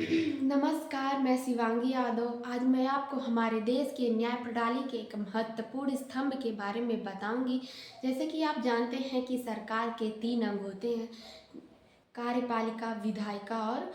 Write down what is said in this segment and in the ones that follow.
नमस्कार, मैं शिवांगी यादव। आज मैं आपको हमारे देश के न्याय प्रणाली के एक महत्वपूर्ण स्तंभ के बारे में बताऊंगी। जैसे कि आप जानते हैं कि सरकार के 3 अंग होते हैं: कार्यपालिका, विधायिका और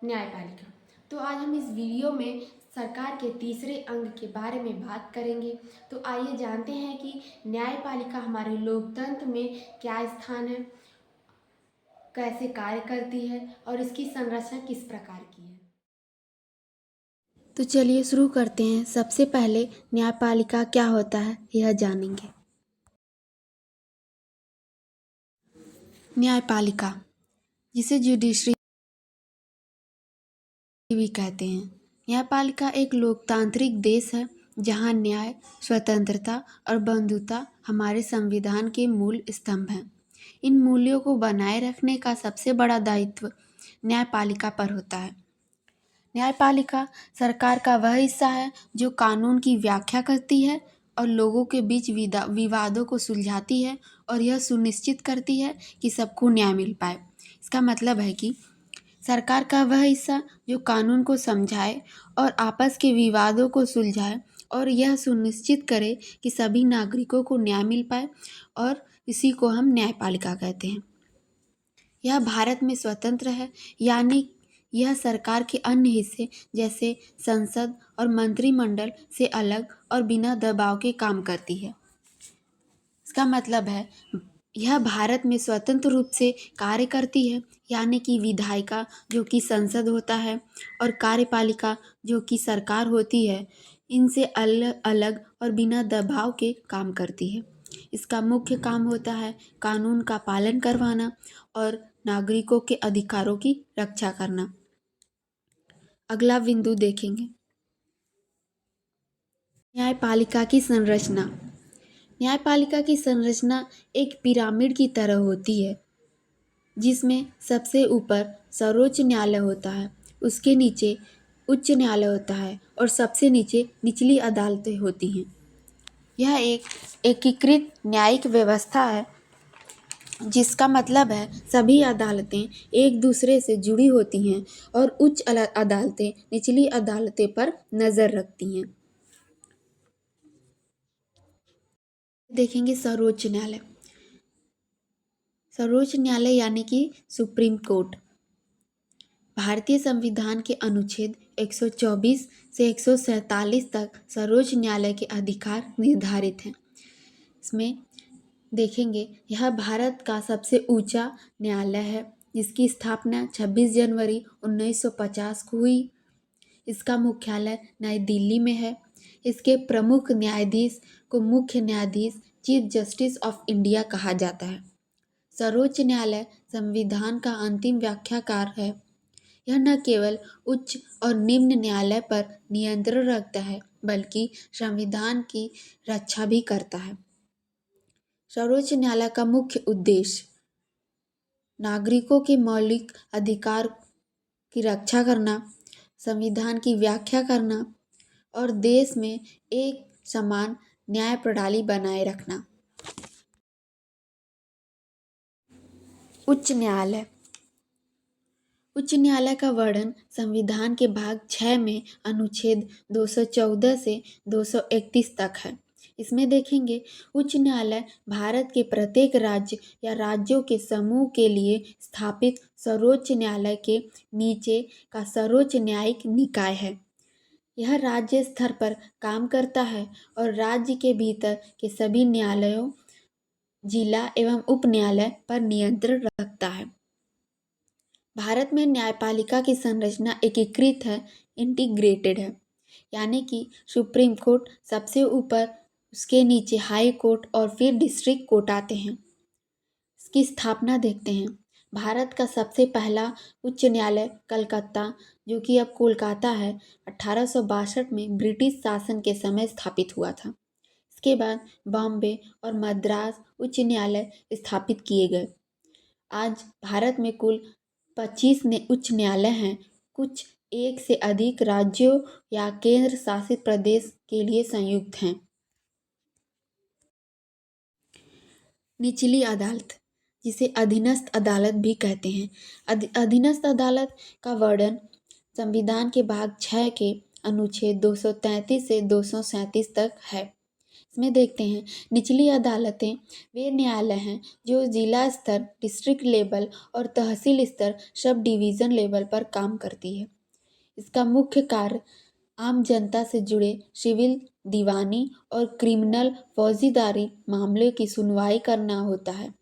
न्यायपालिका। तो आज हम इस वीडियो में सरकार के तीसरे अंग के बारे में बात करेंगे। तो आइए जानते हैं कि न्यायपालिका हमारे लोकतंत्र में क्या स्थान है, कैसे कार्य करती है और इसकी संरचना किस प्रकार की है। तो चलिए शुरू करते हैं। सबसे पहले न्यायपालिका क्या होता है यह जानेंगे। न्यायपालिका, जिसे जुडिशरी भी कहते हैं। न्यायपालिका एक लोकतांत्रिक देश है जहां न्याय, स्वतंत्रता और बंधुता हमारे संविधान के मूल स्तंभ हैं। इन मूल्यों को बनाए रखने का सबसे बड़ा दायित्व न्यायपालिका पर होता है। न्यायपालिका सरकार का वह हिस्सा है जो कानून की व्याख्या करती है और लोगों के बीच विवादों को सुलझाती है और यह सुनिश्चित करती है कि सबको न्याय मिल पाए। इसका मतलब है कि सरकार का वह हिस्सा जो कानून को समझाए और आपस के विवादों को सुलझाए और यह सुनिश्चित करे कि सभी नागरिकों को न्याय मिल पाए, और इसी को हम न्यायपालिका कहते हैं। यह भारत में स्वतंत्र है, यानी यह सरकार के अन्य हिस्से जैसे संसद और मंत्रिमंडल से अलग और बिना दबाव के काम करती है। इसका मतलब है यह भारत में स्वतंत्र रूप से कार्य करती है, यानी कि विधायिका जो कि संसद होता है और कार्यपालिका जो कि सरकार होती है, इनसे अलग अलग और बिना दबाव के काम करती है। इसका मुख्य काम होता है कानून का पालन करवाना और नागरिकों के अधिकारों की रक्षा करना। अगला बिंदु देखेंगे, न्यायपालिका की संरचना। न्यायपालिका की संरचना एक पिरामिड की तरह होती है, जिसमें सबसे ऊपर सर्वोच्च न्यायालय होता है, उसके नीचे उच्च न्यायालय होता है और सबसे नीचे निचली अदालतें होती हैं। यह एक एकीकृत न्यायिक व्यवस्था है, जिसका मतलब है सभी अदालतें एक दूसरे से जुड़ी होती हैं और उच्च अदालतें निचली अदालतें पर नज़र रखती हैं। देखेंगे सर्वोच्च न्यायालय। सर्वोच्च न्यायालय यानी कि सुप्रीम कोर्ट भारतीय संविधान के अनुच्छेद 124 से 147 तक सर्वोच्च न्यायालय के अधिकार निर्धारित हैं। इसमें देखेंगे यह भारत का सबसे ऊंचा न्यायालय है, जिसकी स्थापना 26 जनवरी 1950 को हुई। इसका मुख्यालय नई दिल्ली में है। इसके प्रमुख न्यायाधीश को मुख्य न्यायाधीश, चीफ जस्टिस ऑफ इंडिया कहा जाता है। सर्वोच्च न्यायालय संविधान का अंतिम व्याख्याकार है। यह न केवल उच्च और निम्न न्यायालय पर नियंत्रण रखता है, बल्कि संविधान की रक्षा भी करता है। सर्वोच्च न्यायालय का मुख्य उद्देश्य नागरिकों के मौलिक अधिकार की रक्षा करना, संविधान की व्याख्या करना और देश में एक समान न्याय प्रणाली बनाए रखना। उच्च न्यायालय। उच्च न्यायालय का वर्णन संविधान के भाग 6 में अनुच्छेद 214 से 231 तक है। इसमें देखेंगे उच्च न्यायालय भारत के प्रत्येक राज्य या राज्यों के समूह के लिए स्थापित सर्वोच्च न्यायालय के नीचे का सर्वोच्च न्यायिक निकाय है। यह राज्य स्तर पर काम करता है और राज्य के भीतर के सभी न्यायालयों, जिला एवं उप न्यायालय पर नियंत्रण रखता है। भारत में न्यायपालिका की संरचना एकीकृत है, इंटीग्रेटेड है, यानी कि सुप्रीम कोर्ट सबसे ऊपर, उसके नीचे हाई कोर्ट और फिर डिस्ट्रिक्ट कोर्ट आते हैं। इसकी स्थापना देखते हैं। भारत का सबसे पहला उच्च न्यायालय कलकत्ता, जो कि अब कोलकाता है, 1862 में ब्रिटिश शासन के समय स्थापित हुआ था। इसके बाद बॉम्बे और मद्रास उच्च न्यायालय स्थापित किए गए। आज भारत में कुल 25 उच्च न्यायालय हैं। कुछ एक से अधिक राज्यों या केंद्र शासित प्रदेश के लिए संयुक्त हैं। निचली अदालत, जिसे अधीनस्थ अदालत भी कहते हैं। अधीनस्थ अदालत का वर्णन संविधान के भाग 6 के अनुच्छेद 233 से 237 तक है। इसमें देखते हैं, निचली अदालतें वे न्यायालय हैं जो जिला स्तर, डिस्ट्रिक्ट लेवल और तहसील स्तर, सब डिवीज़न लेवल पर काम करती है। इसका मुख्य कार्य आम जनता से जुड़े सिविल, दीवानी और क्रिमिनल फौजदारी मामलों की सुनवाई करना होता है।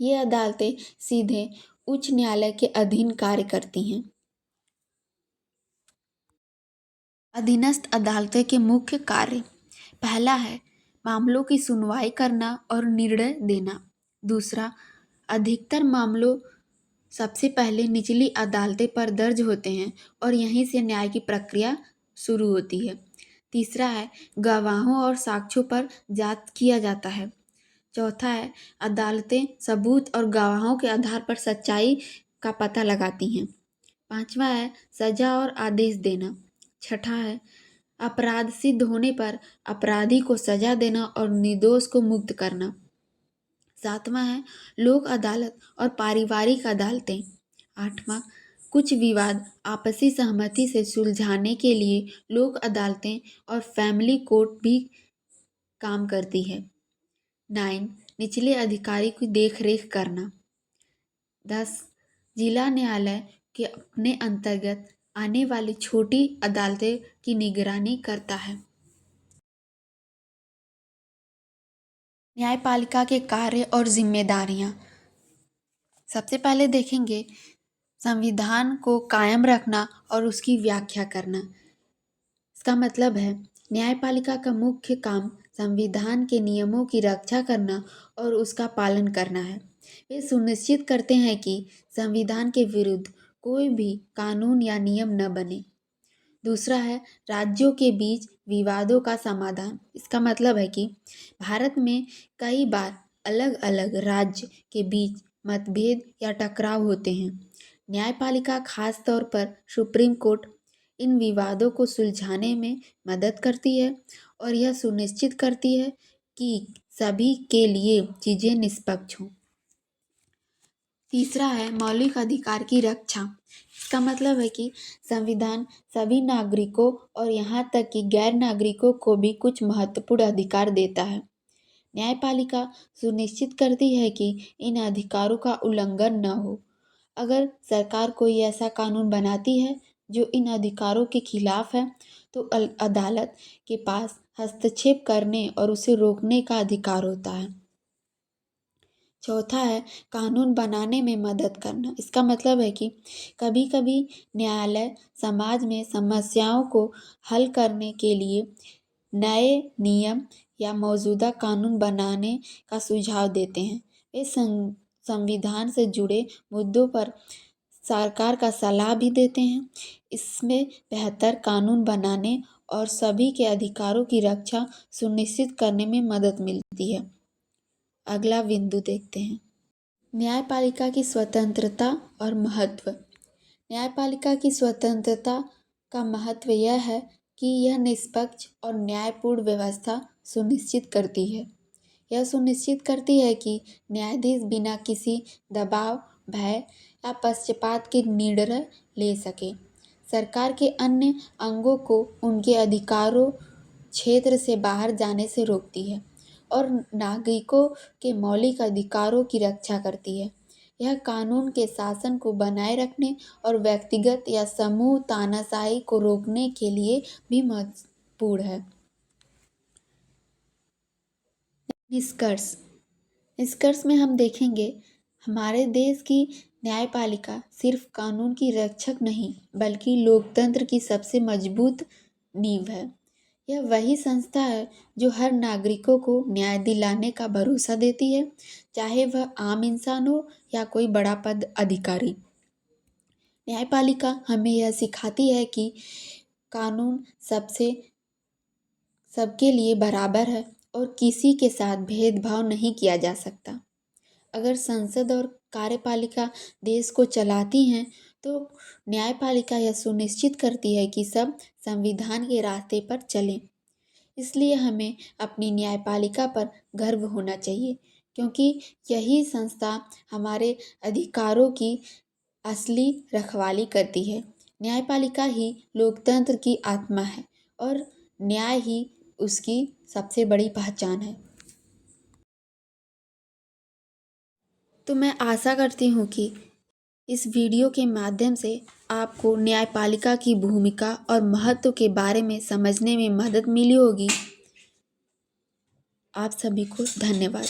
ये अदालतें सीधे उच्च न्यायालय के अधीन कार्य करती हैं। अधीनस्थ अदालतों के मुख्य कार्य: पहला है मामलों की सुनवाई करना और निर्णय देना। दूसरा, अधिकतर मामलों सबसे पहले निचली अदालतें पर दर्ज होते हैं और यहीं से न्याय की प्रक्रिया शुरू होती है। तीसरा है गवाहों और साक्ष्यों पर जांच किया जाता है। चौथा है अदालतें सबूत और गवाहों के आधार पर सच्चाई का पता लगाती हैं। पांचवा है सजा और आदेश देना। छठा है अपराध सिद्ध होने पर अपराधी को सजा देना और निर्दोष को मुक्त करना। सातवां है लोक अदालत और पारिवारिक अदालतें। आठवां, कुछ विवाद आपसी सहमति से सुलझाने के लिए लोक अदालतें और फैमिली कोर्ट भी काम करती है। 9, निचले अधिकारी की देखरेख करना। 10, जिला न्यायालय के अपने अंतर्गत आने वाली छोटी अदालतें की निगरानी करता है। न्यायपालिका के कार्य और जिम्मेदारियां। सबसे पहले देखेंगे संविधान को कायम रखना और उसकी व्याख्या करना। इसका मतलब है न्यायपालिका का मुख्य काम संविधान के नियमों की रक्षा करना और उसका पालन करना है। वे सुनिश्चित करते हैं कि संविधान के विरुद्ध कोई भी कानून या नियम न बने। दूसरा है राज्यों के बीच विवादों का समाधान। इसका मतलब है कि भारत में कई बार अलग अलग राज्य के बीच मतभेद या टकराव होते हैं। न्यायपालिका खास तौर पर सुप्रीम कोर्ट इन विवादों को सुलझाने में मदद करती है और यह सुनिश्चित करती है कि सभी के लिए चीज़ें निष्पक्ष हों। तीसरा है मौलिक अधिकार की रक्षा। इसका मतलब है कि संविधान सभी नागरिकों और यहाँ तक कि गैर नागरिकों को भी कुछ महत्वपूर्ण अधिकार देता है। न्यायपालिका सुनिश्चित करती है कि इन अधिकारों का उल्लंघन न हो। अगर सरकार कोई ऐसा कानून बनाती है जो इन अधिकारों के खिलाफ है तो अदालत के पास हस्तक्षेप करने और उसे रोकने का अधिकार होता है। चौथा है कानून बनाने में मदद करना। इसका मतलब है कि कभी कभी न्यायालय समाज में समस्याओं को हल करने के लिए नए नियम या मौजूदा कानून बनाने का सुझाव देते हैं। वे संविधान से जुड़े मुद्दों पर सरकार का सलाह भी देते हैं। इसमें बेहतर कानून बनाने और सभी के अधिकारों की रक्षा सुनिश्चित करने में मदद मिलती है। अगला बिंदु देखते हैं न्यायपालिका की स्वतंत्रता और महत्व। न्यायपालिका की स्वतंत्रता का महत्व यह है कि यह निष्पक्ष और न्यायपूर्ण व्यवस्था सुनिश्चित करती है। यह सुनिश्चित करती है कि न्यायाधीश बिना किसी दबाव, भय या पक्षपात के निर्णय ले सके। सरकार के अन्य अंगों को उनके अधिकारों क्षेत्र से बाहर जाने से रोकती है और नागरिकों के मौलिक अधिकारों की रक्षा करती है। यह कानून के शासन को बनाए रखने और व्यक्तिगत या समूह तानाशाही को रोकने के लिए भी महत्वपूर्ण है। निष्कर्ष में हम देखेंगे हमारे देश की न्यायपालिका सिर्फ कानून की रक्षक नहीं बल्कि लोकतंत्र की सबसे मजबूत नींव है। यह वही संस्था है जो हर नागरिकों को न्याय दिलाने का भरोसा देती है, चाहे वह आम इंसान हो या कोई बड़ा पद अधिकारी। न्यायपालिका हमें यह सिखाती है कि कानून सबके लिए बराबर है और किसी के साथ भेदभाव नहीं किया जा सकता। अगर संसद और कार्यपालिका देश को चलाती हैं तो न्यायपालिका यह सुनिश्चित करती है कि सब संविधान के रास्ते पर चलें। इसलिए हमें अपनी न्यायपालिका पर गर्व होना चाहिए क्योंकि यही संस्था हमारे अधिकारों की असली रखवाली करती है। न्यायपालिका ही लोकतंत्र की आत्मा है और न्याय ही उसकी सबसे बड़ी पहचान है। तो मैं आशा करती हूँ कि इस वीडियो के माध्यम से आपको न्यायपालिका की भूमिका और महत्व के बारे में समझने में मदद मिली होगी। आप सभी को धन्यवाद।